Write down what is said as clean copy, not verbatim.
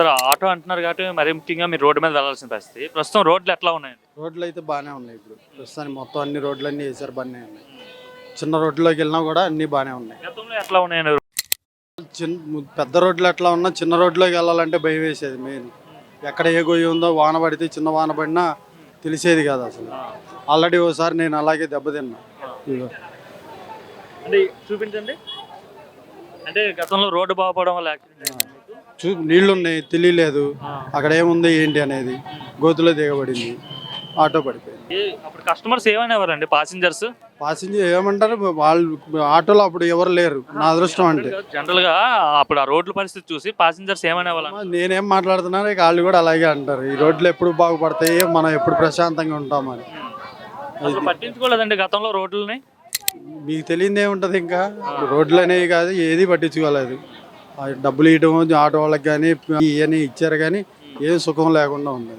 Sir auto అంటున్నారు కాబట్టి మరి ముఖ్యంగా మీరు రోడ్డు మీద వెళ్ళాల్సిన పరిస్థితి. ప్రస్తుతం రోడ్లు ఎట్లా ఉన్నాయండి? రోడ్లు అయితే బాగానే ఉన్నాయి. ఇప్పుడు ప్రస్తుతానికి మొత్తం అన్ని రోడ్లన్నీ వేసారు, బాగానే ఉన్నాయి. చిన్న రోడ్లోకి వెళ్ళినా కూడా అన్నీ బాగానే ఉన్నాయి. గతంలో ఎట్లా ఉన్నాయండి? పెద్ద రోడ్లు ఎట్లా ఉన్నా చిన్న రోడ్లోకి వెళ్ళాలంటే భయం వేసేది. మెయిన్ ఎక్కడ ఏ గొయ్యి ఉందో, వాన పడితే చిన్న వాన పడినా తెలిసేది కాదు అసలు. ఆల్రెడీ ఓసారి నేను అలాగే దెబ్బతిన్నా. ఇదిగో అంటే చూపించండి. అంటే గతంలో రోడ్డు బాగుపడడం వల్ల యాక్సిడెంట్ అయింది మీకు? నీళ్లు ఉన్నాయి, తెలియలేదు అక్కడ ఏముంది ఏంటి అనేది. గోతులో దిగబడింది, ఆటో పడిపోయింది. అప్పుడు కస్టమర్స్ ఏమనేవారండి? పాసింజర్ ఏమంటారు, వాళ్ళు ఆటోలో అప్పుడు ఎవరు లేరు. నా అదృష్టం అంటే జనరల్ గా అప్పుడు ఆ రోడ్ల పరిస్థితి చూసి పాసింజర్స్ ఏమనేవాళ్ళు? నేనేం మాట్లాడుతున్నాను, వాళ్ళు కూడా అలాగే అంటారు. ఈ రోడ్లు ఎప్పుడు బాగుపడతాయి, మనం ఎప్పుడు ప్రశాంతంగా ఉంటామని. పట్టించుకోలేదండి గతంలో రోడ్లని. మీకు తెలియదు ఏముంటుంది, ఇంకా రోడ్లు అనేవి కాదు, ఏది పట్టించుకోలేదు. డబ్బులు ఇవ్వడం ఆటో వాళ్ళకి కానీ ఇవన్నీ ఇచ్చారు, కానీ ఏం సుఖం లేకుండా ఉంది.